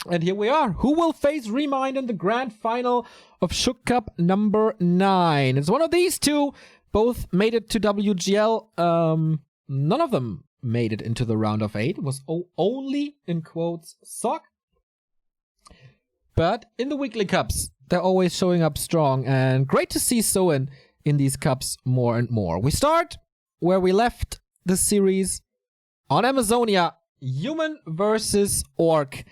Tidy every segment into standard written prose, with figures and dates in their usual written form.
And here we are. Who will face Remind in the grand final of Schuck Cup number 9? It's one of these two. Both made it to WGL. None of them made it into the round of 8. It was only, in quotes, Sock. But in the weekly cups, they're always showing up strong. And great to see Soen in these cups more and more. We start where we left the series on Amazonia. Human versus Orc.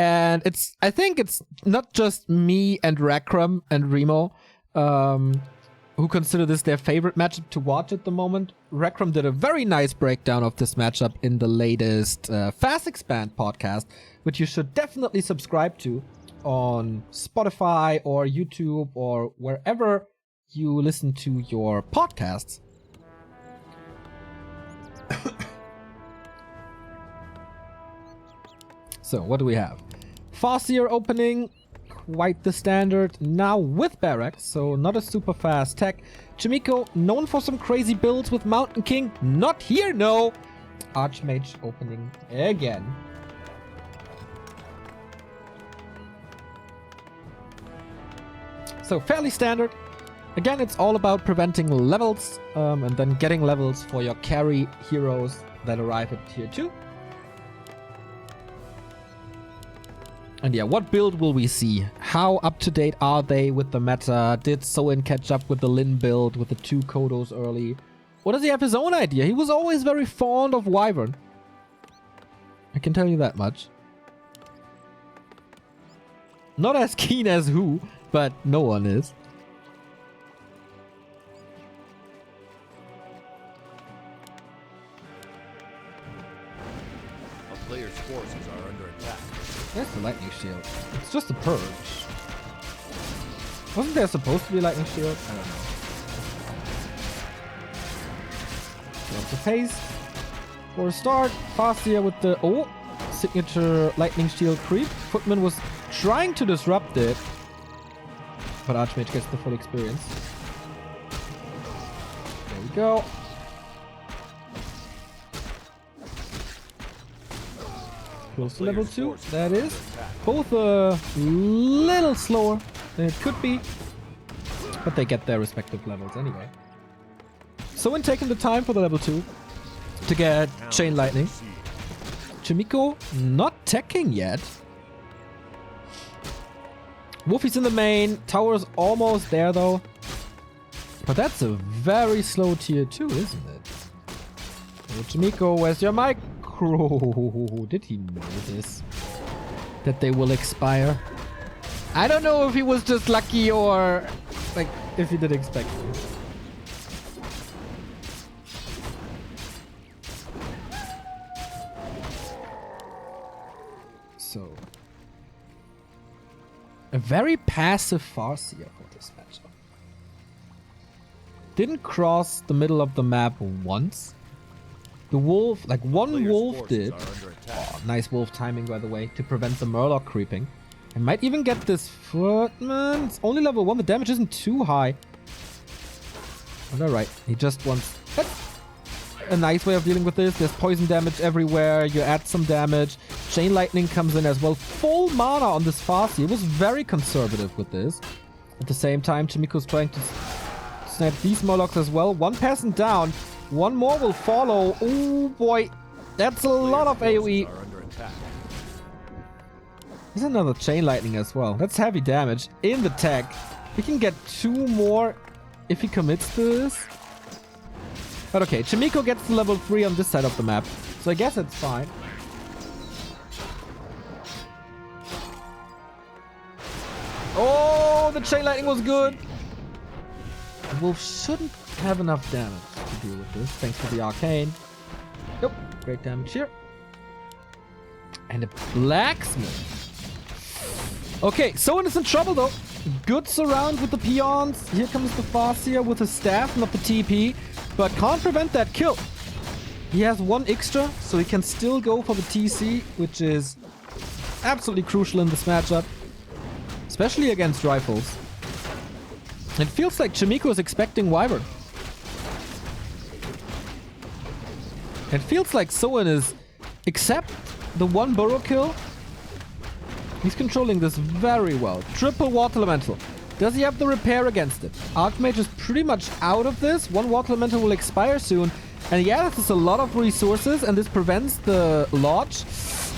And I think it's not just me and Rakram and Remo who consider this their favorite matchup to watch at the moment. Rakram did a very nice breakdown of this matchup in the latest Fast Expand podcast, which you should definitely subscribe to on Spotify or YouTube or wherever you listen to your podcasts. So, what do we have? Farseer opening, quite the standard, now with Barracks, so not a super fast tech. Chaemiko, known for some crazy builds with Mountain King, not here, no! Archmage opening again. So, fairly standard. Again, it's all about preventing levels, and then getting levels for your carry heroes that arrive at tier 2. And yeah, what build will we see? How up-to-date are they with the meta? Did Soen catch up with the Lin build with the 2 Kodos early? Or does he have his own idea? He was always very fond of Wyvern. I can tell you that much. Not as keen as who, but no one is. A player's forces are under attack. There's the lightning shield. It's just a purge. Wasn't there supposed to be a lightning shield? I don't know. Lots of haste. For a start, Farseer with the signature lightning shield creep. Footman was trying to disrupt it, but Archmage gets the full experience. There we go. Close to level 2, that is. Both a little slower than it could be, but they get their respective levels anyway. So in taking the time for the level 2 to get Chain Lightning. Chaemiko not teching yet. Wolfie's in the main, tower's almost there though. But that's a very slow tier 2, isn't it? Oh, Chaemiko, where's your mic? Did he know this? That they will expire? I don't know if he was just lucky or like if he did expect it. So a very passive Farseer for this matchup. Didn't cross the middle of the map once. The wolf, like one wolf did. Oh, nice wolf timing, by the way, to prevent the Murloc creeping. And might even get this Footman. It's only level 1. The damage isn't too high. But alright, he just wants... That's a nice way of dealing with this. There's poison damage everywhere. You add some damage. Chain Lightning comes in as well. Full mana on this Farseer. It was very conservative with this. At the same time, Chaemiko's trying to snap these Murlocs as well. One person down. One more will follow. Oh boy, that's a lot of AoE. There's another Chain Lightning as well. That's heavy damage in the tech. We can get 2 more if he commits to this. But okay, Chaemiko gets to level 3 on this side of the map. So I guess it's fine. Oh, the Chain Lightning was good. The wolf shouldn't have enough damage to deal with this, thanks to the arcane. Nope, great damage here. And a blacksmith. Okay, Soen is in trouble though. Good surround with the peons. Here comes the Farseer with his staff, not the TP, but can't prevent that kill. He has 1 extra, so he can still go for the TC, which is absolutely crucial in this matchup, especially against rifles. It feels like Chaemiko is expecting Wyvern. It feels like Soen is, except the 1 burrow kill, He's controlling this very well. Triple Water Elemental. Does he have the repair against it? Archmage is pretty much out of this. One Water Elemental will expire soon. And yeah, this is a lot of resources, and this prevents the Lodge.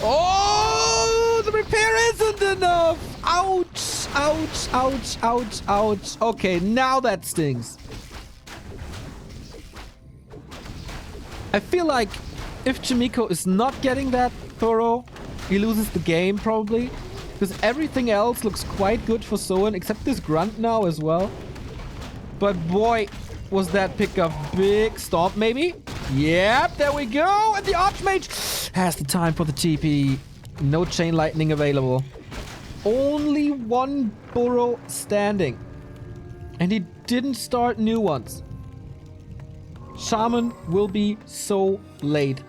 Oh, the repair isn't enough. Ouch, ouch, ouch, ouch, ouch. Okay, now that stings. I feel like if Chaemiko is not getting that thorough, he loses the game probably. Because everything else looks quite good for Soen, except this Grunt now as well. But boy, was that pickup big. Stomp maybe? Yep, there we go. And the Archmage has the time for the TP. No Chain Lightning available. Only one burrow standing. And he didn't start new ones. Shaman will be so late.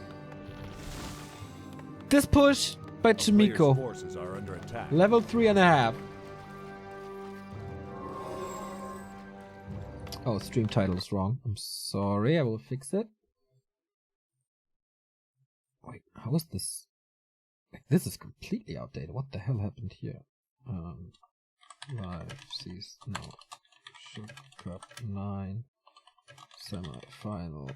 This push by Chaemiko. Forces are under attack. Level 3.5. Oh, stream title is wrong. I'm sorry, I will fix it. Wait, how is this? Like, this is completely outdated. What the hell happened here? Live season, no. Schuck Cup 9. Semifinal.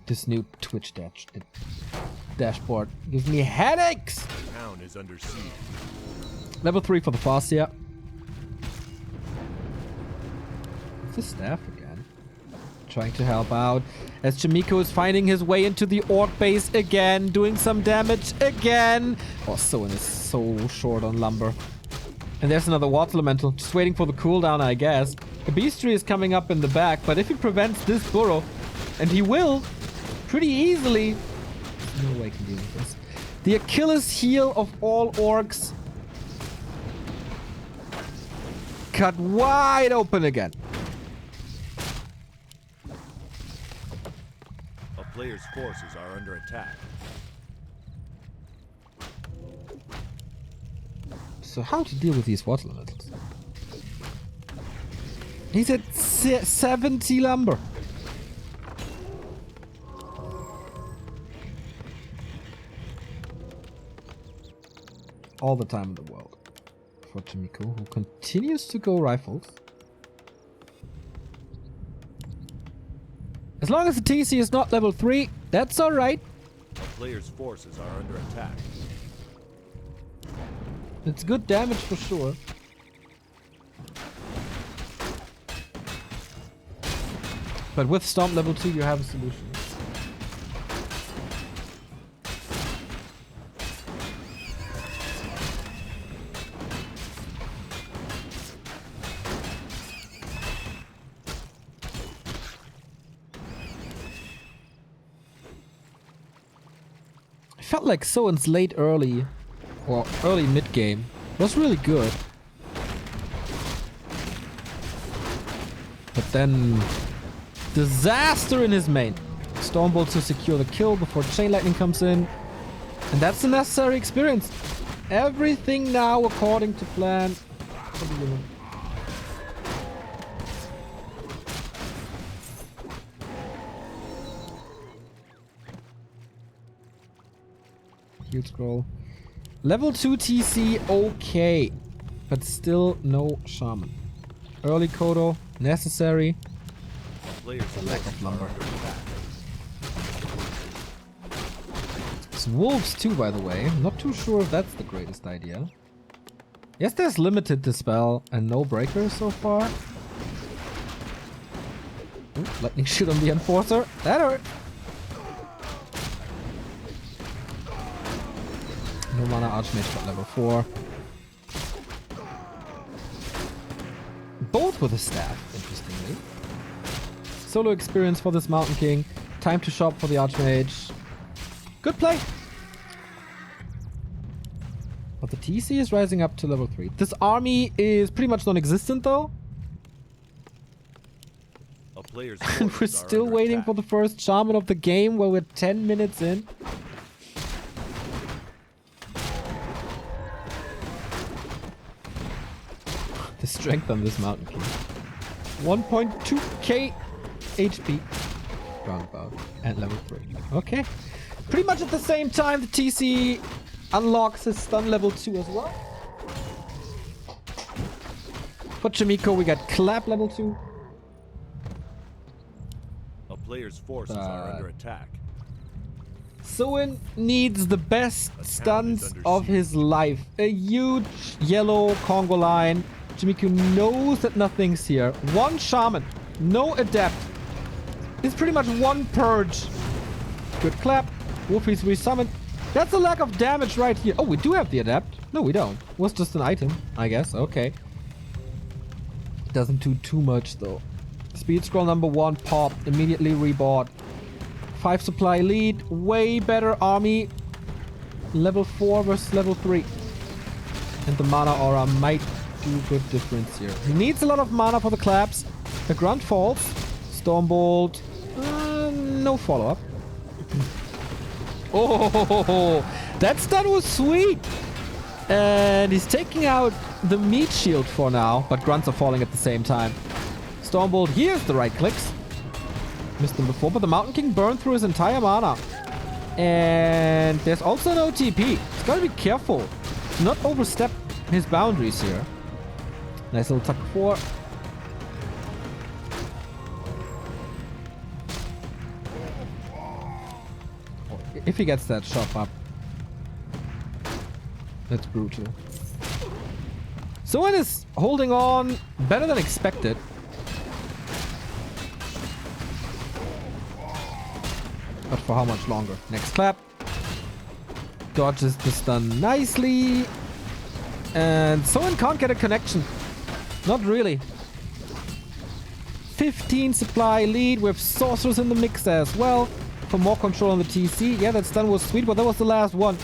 This new Twitch dashboard gives me headaches! The town is under siege. Level 3 for the Farseer. It's the staff again. Trying to help out. As Chaemiko is finding his way into the orc base again. Doing some damage again. Oh, Soen is so short on lumber. And there's another Water Elemental. Just waiting for the cooldown, I guess. The Beastry is coming up in the back. But if he prevents this burrow, and he will, pretty easily. No way I can deal with this. The Achilles heel of all orcs. Cut wide open again. A player's forces are under attack. So how to deal with these water elementals? He's at 70 lumber. All the time in the world for Chaemiko, who continues to go rifles. As long as the TC is not level 3, that's alright. A player's forces are under attack. It's good damage for sure. But with Stomp level 2, you have a solution. I felt like Soen's late early, or early mid game, was really good. But then, disaster in his main. Stormbolt to secure the kill before Chain Lightning comes in. And that's the necessary experience. Everything now according to plan. Heal scroll. Level 2 TC, okay. But still no Shaman. Early Kodo, necessary. Players lack of lumber. It's wolves too, by the way. Not too sure if that's the greatest idea. Yes, there's limited dispel and no breakers so far. Ooh, lightning shoot on the enforcer. That hurt. No mana Archmage at level 4. Both with a staff, interestingly. Solo experience for this Mountain King. Time to shop for the Archmage. Good play. But the TC is rising up to level 3. This army is pretty much non-existent though. A player's And we're still waiting for the first Shaman of the game while we're 10 minutes in. The strength on this Mountain King. 1.2k HP. Roundabout. And level 3. Okay. Pretty much at the same time, the TC unlocks his stun level 2 as well. For Chaemiko, we got clap level 2. A player's forces are under attack. Soin needs the best stuns of his life. A huge yellow Congo line. Chaemiko knows that nothing's here. One shaman, no adept. It's pretty much one purge. Good clap. Wolfie's resummoned. That's a lack of damage right here. Oh, we do have the adept. No, we don't. It was just an item, I guess. Okay. Doesn't do too much though. Speed scroll number 1 popped. Immediately rebought. 5 supply lead. Way better army. Level 4 versus level 3. And the mana aura might do good difference here. He needs a lot of mana for the claps. The grunt falls. Stormbolt. No follow-up. Oh, that stun was sweet. And he's taking out the meat shield for now. But grunts are falling at the same time. Stormbolt hears the right clicks. Missed him before, but the Mountain King burned through his entire mana. And there's also an OTP. He's gotta be careful to not overstep his boundaries here. Nice little tuck 4. If he gets that shot up. That's brutal. Soin is holding on better than expected. But for how much longer? Next clap. Dodges the stun nicely. And Soin can't get a connection. Not really. 15 supply lead with sorcerers in the mix as well. For more control on the TC. Yeah, that stun was sweet, but that was the last one.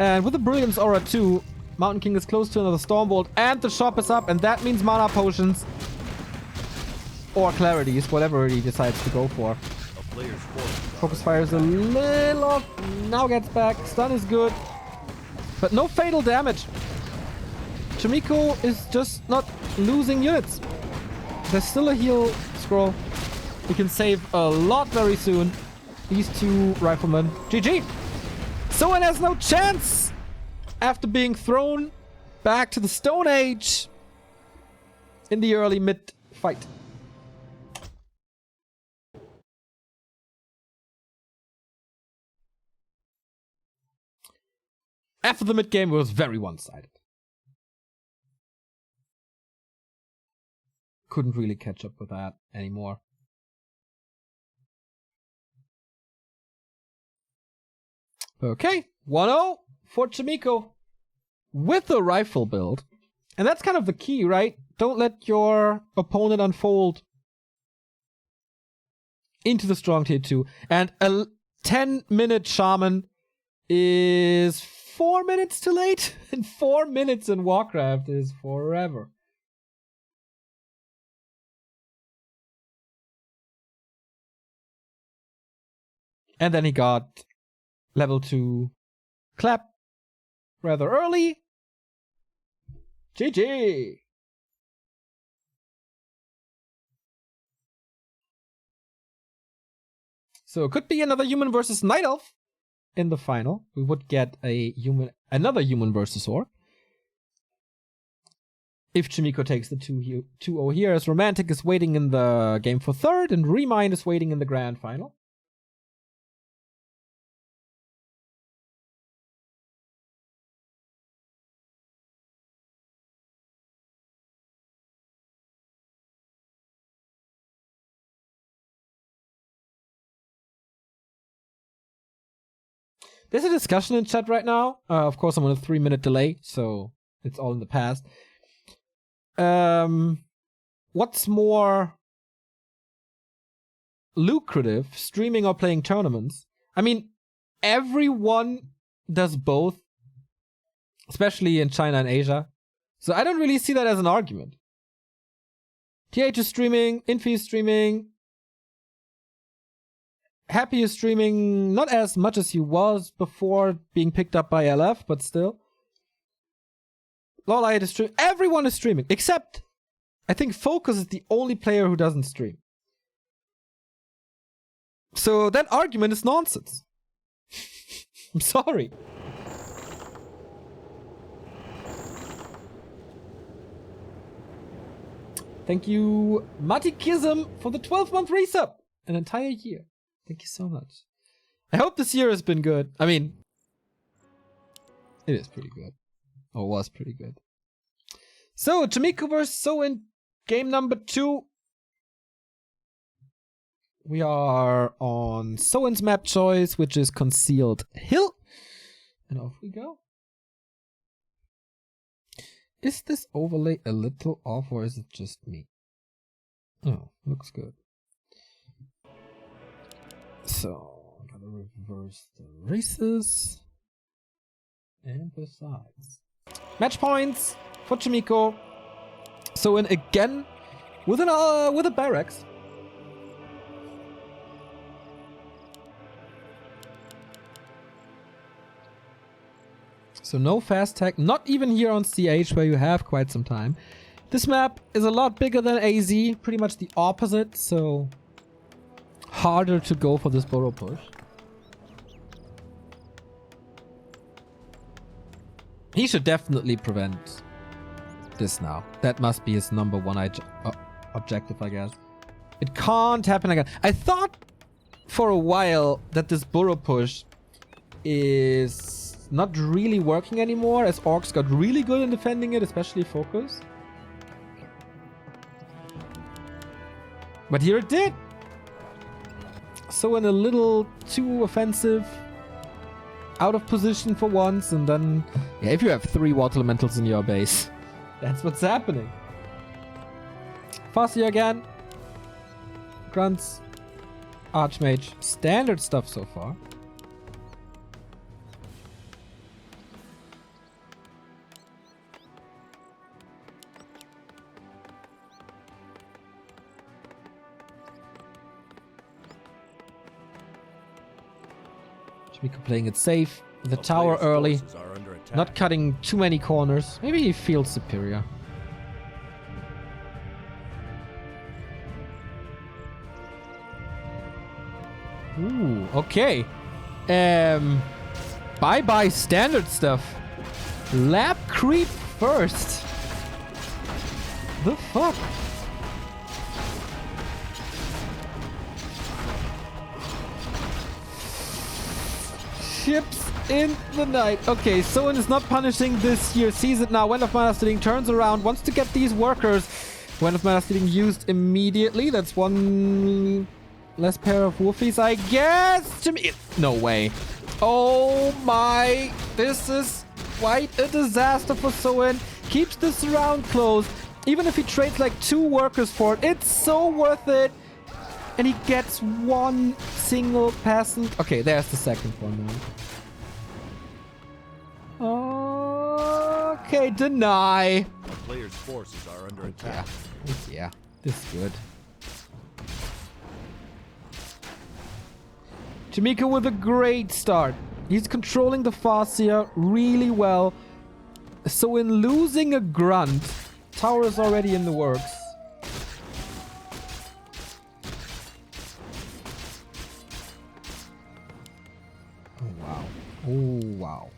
And with the Brilliance Aura 2, Mountain King is close to another Stormbolt. And the shop is up, and that means mana potions. Or clarities, whatever he decides to go for. Focus fires a little off. Now gets back. Stun is good. But no fatal damage. Chaemiko is just not losing units. There's still a heal scroll. We can save a lot very soon. These 2 riflemen. GG! Soin has no chance! After being thrown back to the Stone Age in the early mid fight. After the mid game, it was very one-sided. Couldn't really catch up with that anymore. Okay, 1-0 for Chaemiko with a rifle build. And that's kind of the key, right? Don't let your opponent unfold into the strong tier 2. And a 10-minute shaman is 4 minutes too late. And 4 minutes in Warcraft is forever. And then he got level 2 clap rather early. GG! So it could be another human versus night elf in the final. We would get another human versus orc. If Chaemiko takes the 2-0 here, as Romantic is waiting in the game for third, and Remind is waiting in the grand final. There's a discussion in chat right now. Of course, I'm on a 3-minute delay, so it's all in the past. What's more lucrative, streaming or playing tournaments? I mean, everyone does both, especially in China and Asia. So I don't really see that as an argument. TH is streaming, Infi is streaming, Happy is streaming, not as much as he was before being picked up by LF, but still. Lolite is streaming. Everyone is streaming, except I think Focus is the only player who doesn't stream. So that argument is nonsense. I'm sorry. Thank you, Matikism, for the 12-month resub. An entire year. Thank you so much. I hope this year has been good. I mean, it is pretty good. Or was pretty good. So, Chaemiko vs. Soin, game number 2. We are on Soin's map choice, which is Concealed Hill. And off we go. Is this overlay a little off, or is it just me? Oh, looks good. So, I'm gonna reverse the races. And besides. Match points for Chaemiko. Soin again with a barracks. So no fast tech, not even here on CH where you have quite some time. This map is a lot bigger than AZ, pretty much the opposite, so harder to go for this burrow push. He should definitely prevent this now. That must be his number one objective, I guess. It can't happen again. I thought for a while that this burrow push is not really working anymore, as orcs got really good in defending it, especially focus. But here it did. So in a little too offensive, out of position for once, and then yeah, if you have 3 water elementals in your base, that's what's happening. Farseer again. Grunts. Archmage. Standard stuff so far. Chaemiko playing it safe. The tower early. Not cutting too many corners. Maybe he feels superior. Ooh, okay. Bye-bye standard stuff. Lab creep first. The fuck? Ships in the night. Okay, Soin is not punishing this year. Sees it now. Wind of Mana Stealing turns around. Wants to get these workers. Wind of Mana Stealing used immediately. That's one less pair of wolfies, I guess. No way. Oh my. This is quite a disaster for Soin. Keeps this round close. Even if he trades like 2 workers for it, it's so worth it. And he gets 1 single peasant. Okay, there's the second one now. Okay, deny. The player's forces are under attack. Yeah, this is good. Chaemiko with a great start. He's controlling the Farseer really well. So in losing a grunt, tower is already in the works. Oh, wow.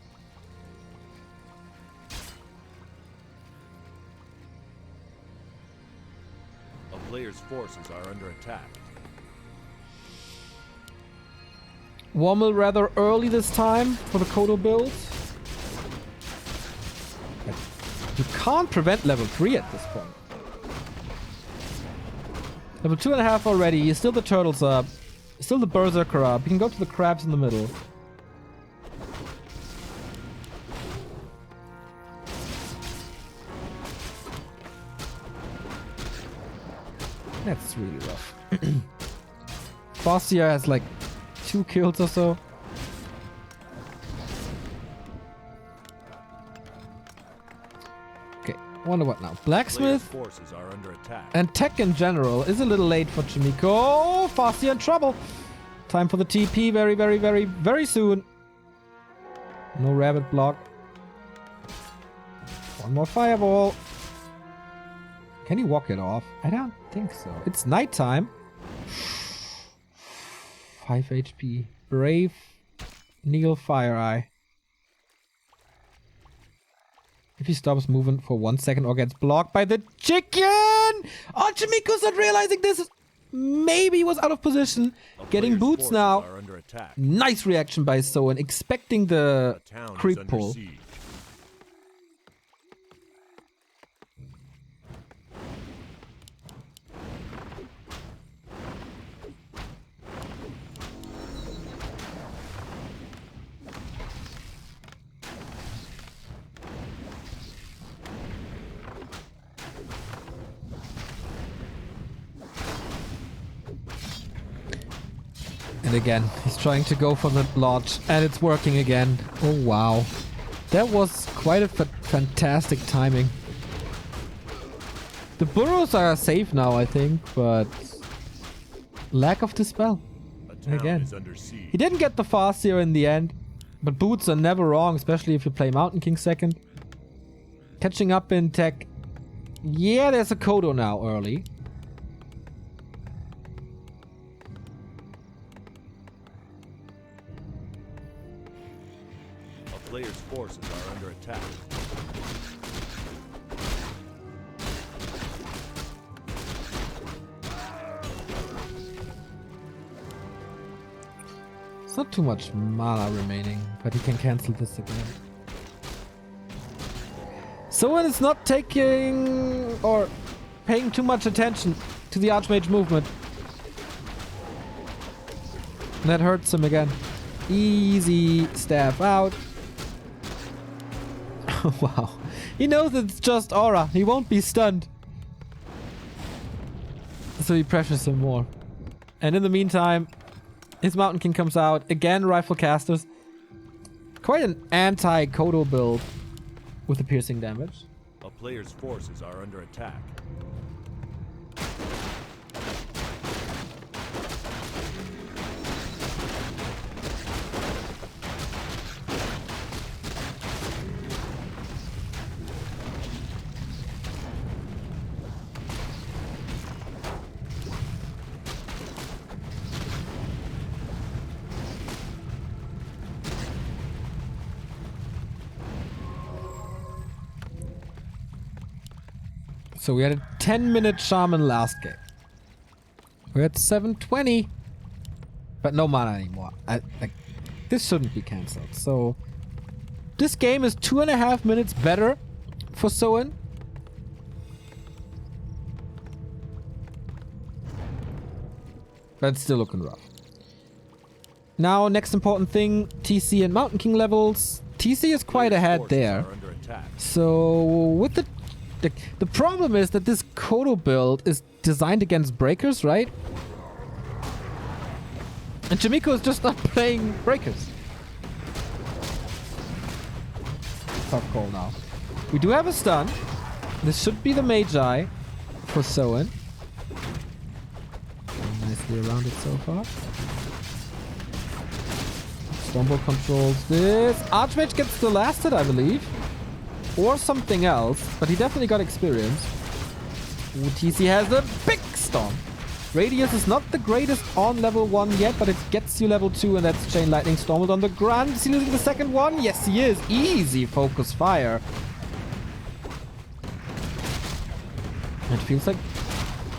A player's forces are under attack. Wommel rather early this time for the Kodo build. You can't prevent level 3 at this point. Level 2.5 already. Still the turtles up. Still the berserker up. You can go to the crabs in the middle. That's really rough. Farseer has like 2 kills or so. Okay, wonder what now. Blacksmith Forces are under attack. and tech in general is a little late for Chaemiko. Oh, Farseer in trouble. Time for the TP very soon. No rabbit block. 1 more fireball. Can he walk it off? I don't think so. It's nighttime. 5 HP. Brave. Neil Fire Eye. If he stops moving for 1 second or gets blocked by the chicken! Oh, Chaemiko's not realizing this! Maybe he was out of position. Getting boots now. Nice reaction by Soen, expecting the creep pull. And again, he's trying to go for the lodge, and it's working again. Oh, wow. That was quite a fantastic timing. The burrows are safe now, I think, but lack of dispel. Again. He didn't get the fast here in the end, but boots are never wrong, especially if you play Mountain King second. Catching up in tech. Yeah, there's a Kodo now early. Players' forces are under attack. It's not too much mana remaining, but he can cancel this again. Soen is not taking or paying too much attention to the Archmage movement. And that hurts him again. Easy staff out. Wow. He knows it's just aura. He won't be stunned. So he pressures him more. And in the meantime, his Mountain King comes out. Again, rifle casters. Quite an anti-Kodo build with the piercing damage. A player's forces are under attack. So we had a 10-minute Shaman last game. We're at 720. But no mana anymore. This shouldn't be cancelled. So this game is 2.5 minutes better for Soen. But it's still looking rough. Now, next important thing, TC and Mountain King levels. TC is quite ahead there. So with the problem is that this Kodo build is designed against breakers, right? And Chaemiko is just not playing breakers. Tough call now. We do have a stun. This should be the Magi for Soen. Nicely around it so far. Stormbolt controls this. Archmage gets the last hit, I believe. Or something else, but he definitely got experience. Ooh, TC has a big storm. Radius is not the greatest on level 1 yet, but it gets you level 2, and that's Chain Lightning Stormbolt on the ground. Is he losing the second one? Yes, he is. Easy focus fire. It feels like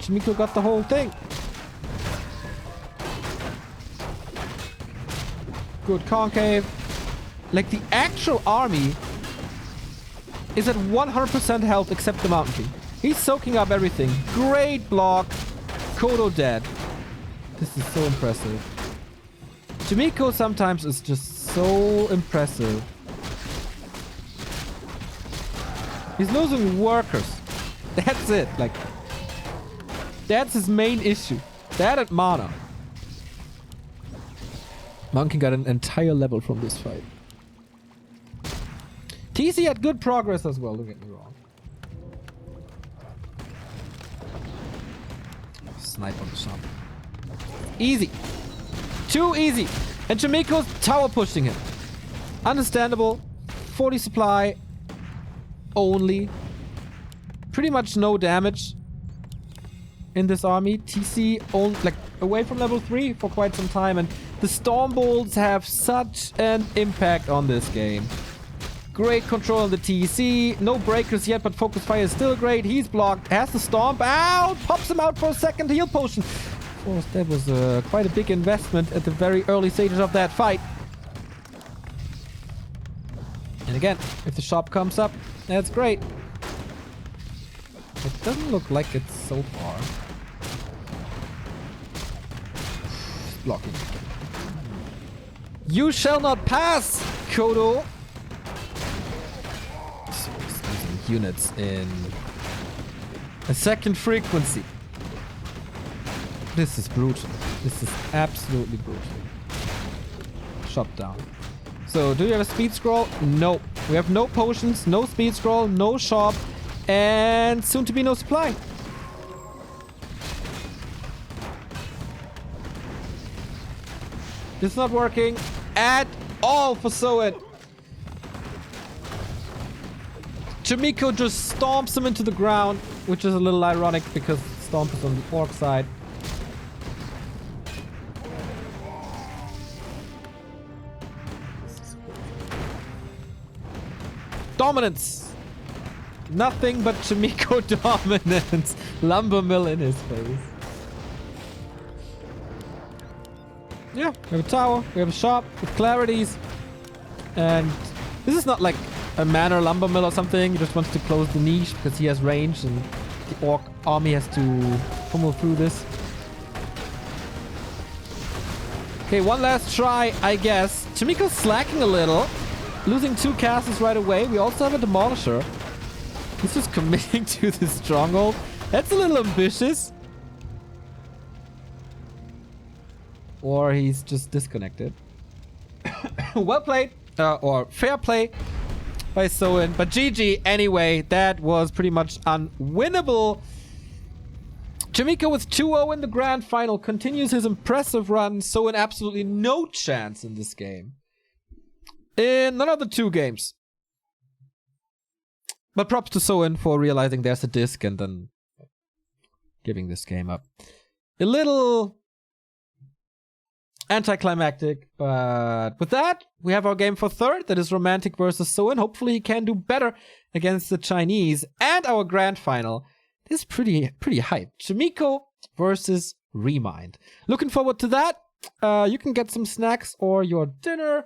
Chaemiko got the whole thing. Good concave. Like, the actual army is at 100% health except the Mountain King. He's soaking up everything. Great block. Kodo dead. This is so impressive. Chaemiko sometimes is just so impressive. He's losing workers. That's it. Like, that's his main issue. That and mana. Mountain King got an entire level from this fight. TC had good progress as well, don't get me wrong. Snipe on the shop. Easy. Too easy. And Chaemiko's tower pushing him. Understandable. 40 supply. Only. Pretty much no damage in this army. TC like away from level 3 for quite some time. And the Stormbolts have such an impact on this game. Great control on the TC. No breakers yet, but focus fire is still great. He's blocked. Has to stomp out. Pops him out for a second heal potion. Of course, that was quite a big investment at the very early stages of that fight. And again, if the shop comes up, that's great. It doesn't look like it's so far. Blocking. You shall not pass, Kodo. So he's using units in a second frequency. This is brutal. This is absolutely brutal. Shut down. So, do you have a speed scroll? No. We have no potions, no speed scroll, no shop, and soon to be no supply. It's not working at all for Soen. Chaemiko just stomps him into the ground, which is a little ironic because Stomp is on the orc side. Dominance! Nothing but Chaemiko dominance. Lumber mill in his face. Yeah, we have a tower, we have a shop with clarities. And this is not like a manor lumber mill or something. He just wants to close the niche because he has range and the orc army has to pummel through this. Okay, one last try, I guess. Chaemiko's slacking a little. Losing 2 castles right away. We also have a Demolisher. He's just committing to the stronghold. That's a little ambitious. Or he's just disconnected. Well played. Or fair play by Soen. But GG anyway. That was pretty much unwinnable. Chaemiko with 2-0 in the grand final continues his impressive run. Soen absolutely no chance in this game. In none of the 2 games. But props to Soen for realizing there's a disc and then giving this game up. A little anticlimactic, but with that, we have our game for third. That is Romantic versus Soen. Hopefully he can do better against the Chinese. And our grand final is pretty hyped. Chaemiko versus Remind. Looking forward to that. You can get some snacks or your dinner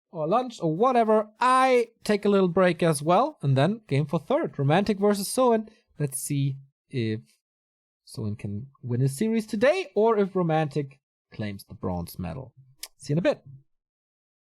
or lunch or whatever. I take a little break as well. And then game for third. Romantic versus Soen. Let's see if Soen can win his series today or if Romantic claims the bronze medal. See you in a bit.